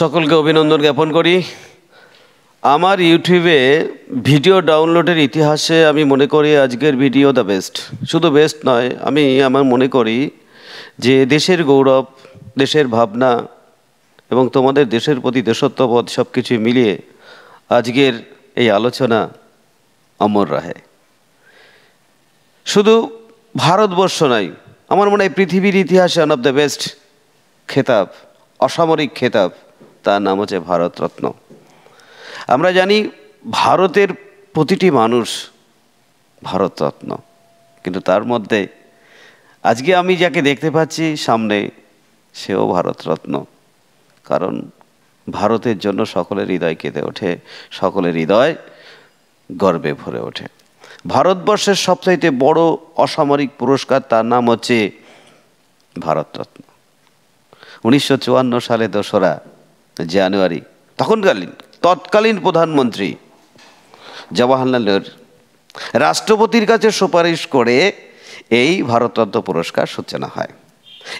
সকলকে অভিনন্দন জ্ঞাপন করি। আমার ইউটিউবে ভিডিও ডাউনলোডের ইতিহাসে আমি মনে করি আজকের ভিডিও দ্য বেস্ট। শুধু বেস্ট নয়, আমার মনে করি যে দেশের গৌরব, দেশের ভাবনা এবং তোমাদের দেশের প্রতি দেশত্ববোধ সব কিছু মিলিয়ে আজকের এই আলোচনা অমর রাহে। শুধু ভারতবর্ষ নয়, আমার মনে হয় পৃথিবীর ইতিহাসে ওয়ান অফ দ্য বেস্ট খেতাব, অসামরিক খেতাব, তার নাম হচ্ছে ভারতরত্ন। আমরা জানি ভারতের প্রতিটি মানুষ ভারতরত্ন, কিন্তু তার মধ্যে আজকে আমি যাকে দেখতে পাচ্ছি সামনে, সেও ভারতরত্ন। কারণ ভারতের জন্য সকলের হৃদয় কেঁদে ওঠে, সকলের হৃদয় গর্বে ভরে ওঠে। ভারতবর্ষের সবচাইতে বড় অসামরিক পুরস্কার, তার নাম হচ্ছে ভারতরত্ন। 1954 সালে 2রা জানুয়ারি তৎকালীন প্রধানমন্ত্রী জওয়াহরলাল নেহরু রাষ্ট্রপতির কাছে সুপারিশ করে এই ভারতরত্ন পুরস্কার সূচনা হয়।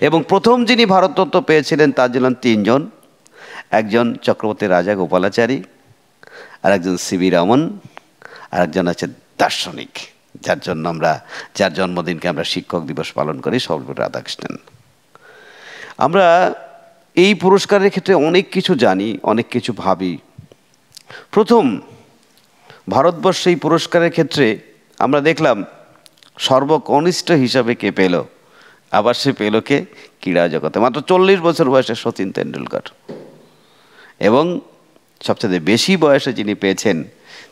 এবং প্রথম যিনি ভারতরত্ন পেয়েছিলেন তার জন্য 3 জন, একজন চক্রবর্তী রাজা গোপালাচারী, আর একজন সিভি রমন, আর একজন আছে দার্শনিক, যার জন্মদিনকে আমরা শিক্ষক দিবস পালন করি, সর্বপল্লী রাধাকৃষ্ণন। আমরা এই পুরস্কারের ক্ষেত্রে অনেক কিছু জানি, অনেক কিছু ভাবি। প্রথম ভারতবর্ষে এই পুরস্কারের ক্ষেত্রে আমরা দেখলাম সর্বকনিষ্ঠ হিসাবে কে পেল, আবার সে পেল কে? ক্রীড়া জগতে মাত্র 40 বছর বয়সে শচীন তেন্ডুলকর। এবং সবচেয়ে বেশি বয়সে যিনি পেয়েছেন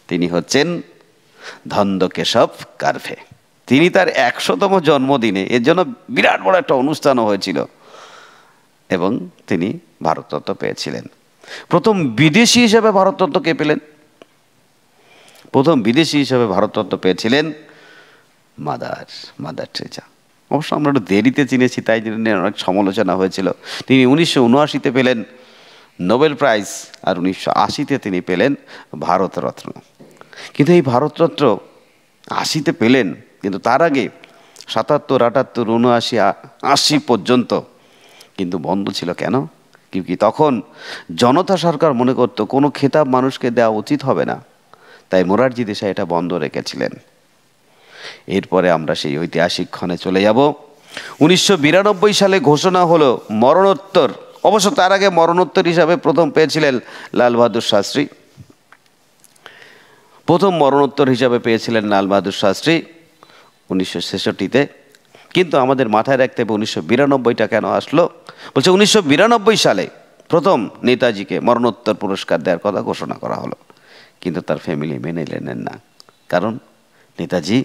তিনি হচ্ছেন ধন্দকেশব কারভে। তিনি তার 100তম জন্মদিনে, এর জন্য বিরাট বড় একটা অনুষ্ঠানও হয়েছিল, এবং তিনি ভারতরত্ন পেয়েছিলেন। প্রথম বিদেশি হিসেবে ভারতরত্ন কে পেলেন? প্রথম বিদেশি হিসেবে ভারতরত্ন পেয়েছিলেন মাদার টেরেসা। অবশ্য আমরা একটু দেরিতে চিনেছি, তাই জন্য অনেক সমালোচনা হয়েছিল। তিনি 1979-তে পেলেন নোবেল প্রাইজ, আর 1980-তে তিনি পেলেন ভারতরত্ন। কিন্তু এই ভারতরত্ন 80-তে পেলেন, কিন্তু তার আগে 77, 78, 79, 80 পর্যন্ত কিন্তু বন্ধ ছিল। কেন? কি তখন জনতা সরকার মনে করতো কোনো খেতাব মানুষকে দেওয়া উচিত হবে না, তাই মোরারজি দেশাই এটা বন্ধ রেখেছিলেন। এরপরে আমরা সেই ঐতিহাসিক ক্ষণে চলে যাব। 1992 সালে ঘোষণা হলো মরণোত্তর। অবশ্য তার আগে মরণোত্তর হিসাবে প্রথম পেয়েছিলেন লাল বাহাদুর শাস্ত্রী। প্রথম মরণোত্তর হিসাবে পেয়েছিলেন লাল বাহাদুর শাস্ত্রী 1966-তে। কিন্তু আমাদের মাথায় রাখতে হবে 1992টা কেন আসলো। বলছে 1992 সালে প্রথম নেতাজিকে মরণোত্তর পুরস্কার দেওয়ার কথা ঘোষণা করা হলো, কিন্তু তার ফ্যামিলি মেনে নিলেন না। কারণ নেতাজি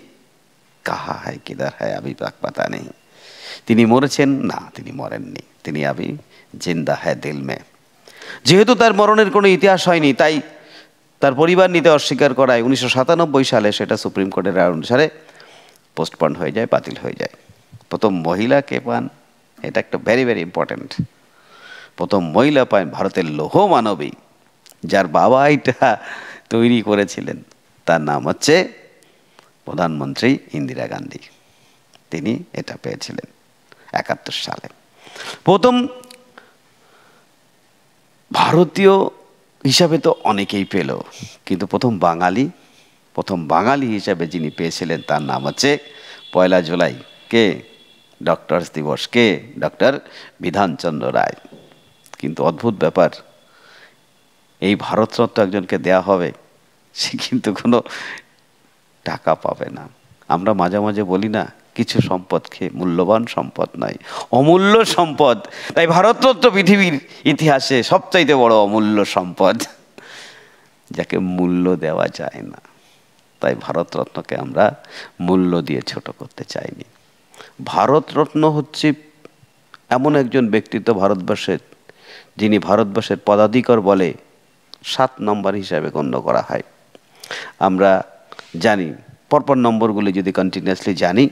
কাহা হ্যায় কিধার হ্যায় আভি তক পাতা নেই। তিনি মরেছেন না, তিনি মরেননি, তিনি আভি জিন্দা হ্যায় দিল মে। যেহেতু তার মরণের কোনো ইতিহাস হয়নি, তাই তার পরিবার নিতে অস্বীকার করায় 1997 সালে সেটা সুপ্রিম কোর্টের রায় অনুসারে পোস্টপন্ড হয়ে যায়, বাতিল হয়ে যায়। প্রথম মহিলা কে পান, এটা একটা ভেরি ভেরি ইম্পর্টেন্ট। প্রথম মহিলা পান ভারতের লৌহ মানবী, যার বাবা এটা তৈরি করেছিলেন, তার নাম হচ্ছে প্রধানমন্ত্রী ইন্দিরা গান্ধী। তিনি এটা পেয়েছিলেন 71 সালে। প্রথম ভারতীয় হিসাবে তো অনেকেই পেল, কিন্তু প্রথম বাঙালি হিসাবে যিনি পেয়েছিলেন তার নাম হচ্ছে 1 জুলাই কে? ডক্টরস দিবস কে? ডক্টর বিধানচন্দ্র রায়। কিন্তু অদ্ভুত ব্যাপার, এই ভারতরত্ন একজনকে দেয়া হবে, সে কিন্তু কোনো টাকা পাবে না। আমরা মাঝে মাঝে বলি না, কিছু সম্পদকে মূল্যবান সম্পদ নয়, অমূল্য সম্পদ। তাই ভারতরত্ন পৃথিবীর ইতিহাসে সবচাইতে বড় অমূল্য সম্পদ, যাকে মূল্য দেওয়া যায় না। তাই ভারতরত্নকে আমরা মূল্য দিয়ে ছোট করতে চাইনি। ভারতরত্ন হচ্ছে এমন একজন ব্যক্তিত্ব ভারতবর্ষের, যিনি ভারতবর্ষের পদাধিকার বলে 7 নম্বর হিসাবে গণ্য করা হয়। আমরা জানি পরপর নম্বরগুলি যদি কন্টিনিউয়াসলি জানি,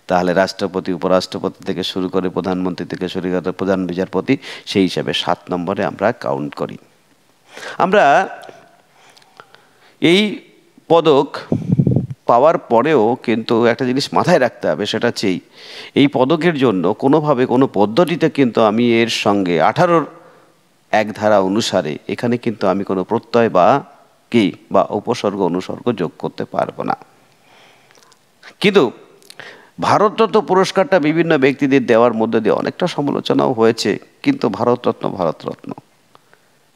তাহলে রাষ্ট্রপতি, উপরাষ্ট্রপতি থেকে শুরু করে প্রধানমন্ত্রী থেকে শুরু করে প্রধান বিচারপতি, সেই হিসাবে 7 নম্বরে আমরা কাউন্ট করি। আমরা এই পদক পাওয়ার পরেও কিন্তু একটা জিনিস মাথায় রাখতে হবে, সেটা হচ্ছে এই পদকের জন্য কোনোভাবে কোনো পদ্ধতিতে কিন্তু আমি এর সঙ্গে 18 এক ধারা অনুসারে এখানে কিন্তু আমি কোনো প্রত্যয় বা কি বা উপসর্গ অনুসর্গ যোগ করতে পারবো না। কিন্তু ভারতরত্ন পুরস্কারটা বিভিন্ন ব্যক্তিদের দেওয়ার মধ্যে দিয়ে অনেকটা সমালোচনাও হয়েছে, কিন্তু ভারতরত্ন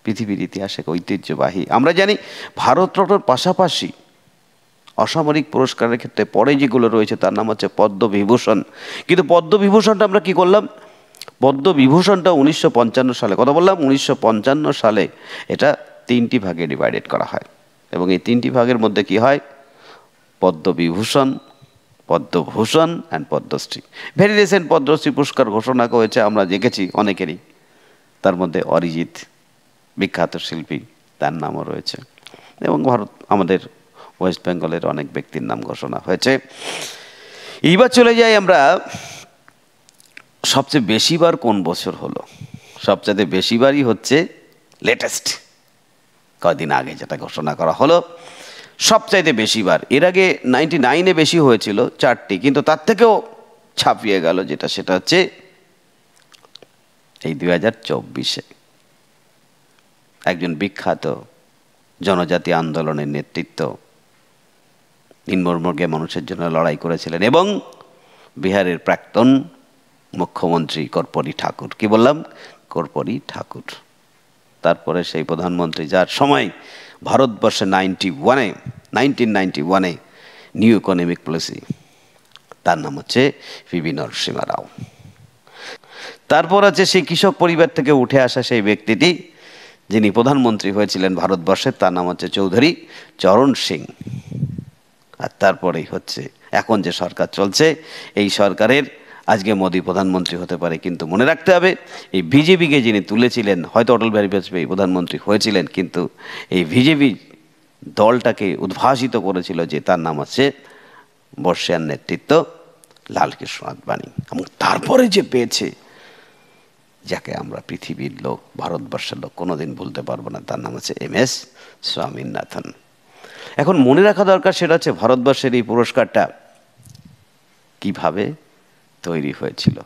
পৃথিবীর ইতিহাসে ঐতিহ্যবাহী। আমরা জানি ভারতরত্নর পাশাপাশি অসামরিক পুরস্কারের ক্ষেত্রে পরে যেগুলো রয়েছে তার নাম হচ্ছে পদ্মবিভূষণ। কিন্তু পদ্মবিভূষণটা আমরা কি করলাম, পদ্মবিভূষণটা 1955 সালে, কথা বললাম 1955 সালে এটা 3টি ভাগে ডিভাইডেড করা হয়, এবং এই 3টি ভাগের মধ্যে কি হয়, Padma Vibhushan, Padma Bhushan and Padma Shri. Very recent Padma Shri পুরস্কার ঘোষণা করেছে, আমরা দেখেছি অনেকেরই, তার মধ্যে অরিজিৎ বিখ্যাত শিল্পী, তার নামও রয়েছে, এবং আমাদের ওয়েস্ট বেঙ্গলের অনেক ব্যক্তির নাম ঘোষণা হয়েছে। এইবার চলে যাই আমরা সবচেয়ে বেশিবার কোন বছর হলো। সবচেয়ে বেশিবারই হচ্ছে লেটেস্ট, কয়েকদিন আগে যেটা ঘোষণা করা হলো সবচাইতে বেশিবার। এর আগে 99-এ বেশি হয়েছিল 4টি, কিন্তু তার থেকেও ছাপিয়ে গেল যেটা, সেটা হচ্ছে এই 2024-এ একজন বিখ্যাত জনজাতি আন্দোলনের নেতৃত্ব, নিম্নবর্গের মানুষের জন্য লড়াই করেছিলেন, এবং বিহারের প্রাক্তন মুখ্যমন্ত্রী কর্পূরী ঠাকুর। কি বললাম, কর্পূরী ঠাকুর। তারপরে সেই প্রধানমন্ত্রী যার সময় ভারতবর্ষে 1991-এ নিউ ইকোনমিক পলিসি, তার নাম হচ্ছে পিভি নরসিমহা রাও। তারপর আছে সেই কৃষক পরিবার থেকে উঠে আসা সেই ব্যক্তিটি যিনি প্রধানমন্ত্রী হয়েছিলেন ভারতবর্ষের, তার নাম হচ্ছে চৌধুরী চরণ সিং। আর তারপরেই হচ্ছে এখন যে সরকার চলছে, এই সরকারের আজকে মোদী প্রধানমন্ত্রী হতে পারে, কিন্তু মনে রাখতে হবে এই বিজেপিকে যিনি তুলেছিলেন, হয়তো অটল বিহারী বাজপেয়ী প্রধানমন্ত্রী হয়েছিলেন, কিন্তু এই বিজেপি দলটাকে উদ্ভাসিত করেছিল যে, তার নাম হচ্ছে বর্ষিয়ান নেতৃত্ব লালকৃষ্ণ আদবানি। এবং তারপরে যে পেয়েছে, যাকে আমরা পৃথিবীর লোক, ভারতবর্ষের লোক কোনোদিন ভুলতে পারবো না, তার নাম হচ্ছে MS স্বামীনাথন। এখন মনে রাখা দরকার সেটা হচ্ছে ভারতবর্ষের এই পুরস্কারটা কিভাবে তৈরি হয়েছিল।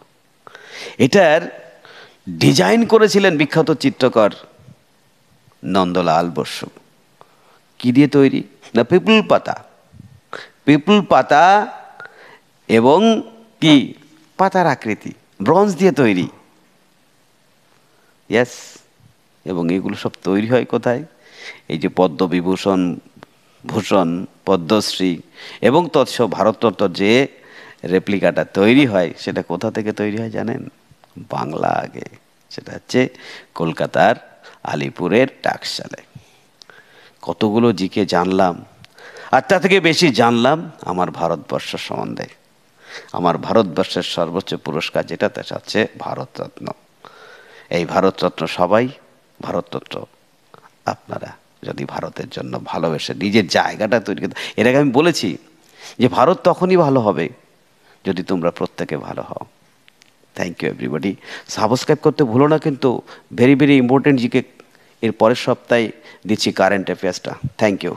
এটার ডিজাইন করেছিলেন বিখ্যাত চিত্রকর নন্দলাল বসু। কি দিয়ে তৈরি না, পিপল পাতা এবং কি পাতার আকৃতি, ব্রোঞ্জ দিয়ে তৈরি। ইয়েস, এবং এগুলো সব তৈরি হয় কোথায়, এই যে পদ্মবিভূষণ, ভূষণ, পদ্মশ্রী এবং তৎসহ ভারতরত্ন যে রেপ্লিকাটা তৈরি হয়, সেটা কোথা থেকে তৈরি হয় জানেন, বাংলা আগে, সেটা হচ্ছে কলকাতার আলিপুরের টাকশালে। কতগুলো জিকে জানলাম, আর তা থেকে বেশি জানলাম আমার ভারতবর্ষ সম্বন্ধে। আমার ভারতবর্ষের সর্বোচ্চ পুরস্কার যেটা, তা হচ্ছে ভারতরত্ন। এই ভারতরত্ন সবাই, ভারতরত্ন আপনারা যদি ভারতের জন্য ভালোবেসে নিজের জায়গাটা তৈরি করতে, এর আগে আমি বলেছি যে ভারত তখনই ভালো হবে যদি তোমরা প্রত্যেকে ভালো হও। Thank you everybody. সাবস্ক্রাইব করতে ভুলো না কিন্তু, ভেরি ভেরি ইম্পর্টেন্ট জিকে এর পরের সপ্তাহে দিচ্ছি কারেন্ট অ্যাফেয়ার্সটা। Thank you.